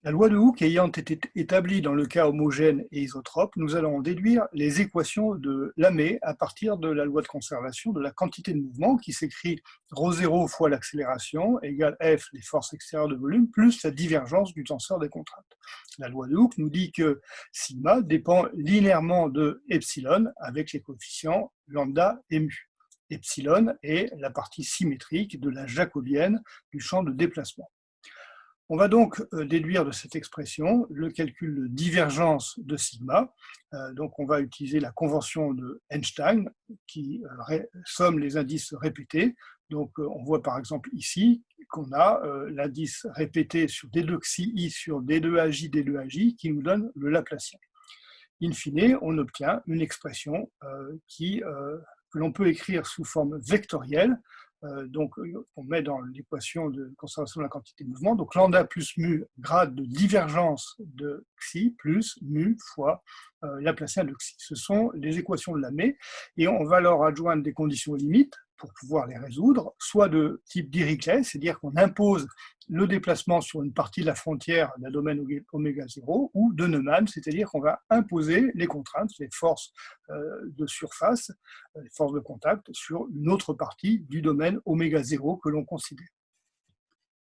La loi de Hooke ayant été établie dans le cas homogène et isotrope, nous allons déduire les équations de Lamé à partir de la loi de conservation de la quantité de mouvement qui s'écrit ρ0 fois l'accélération égale F, les forces extérieures de volume, plus la divergence du tenseur des contraintes. La loi de Hooke nous dit que sigma dépend linéairement de epsilon avec les coefficients lambda et mu. Epsilon est la partie symétrique de la jacobienne du champ de déplacement. On va donc déduire de cette expression le calcul de divergence de sigma. Donc on va utiliser la convention de Einstein qui somme les indices répétés. Donc on voit par exemple ici qu'on a l'indice répété sur D2 xi i sur D2aj D2aj qui nous donne le Laplacien. In fine, on obtient une expression que l'on peut écrire sous forme vectorielle. Donc, on met dans l'équation de conservation de la quantité de mouvement, donc lambda plus mu, grade de divergence de xi, plus mu fois Laplacien de xi. Ce sont les équations de Lamé, et on va leur adjoindre des conditions limites pour pouvoir les résoudre, soit de type Dirichlet, c'est-à-dire qu'on impose le déplacement sur une partie de la frontière d'un domaine oméga 0, ou de Neumann, c'est-à-dire qu'on va imposer les contraintes, les forces de surface, les forces de contact, sur une autre partie du domaine oméga 0 que l'on considère.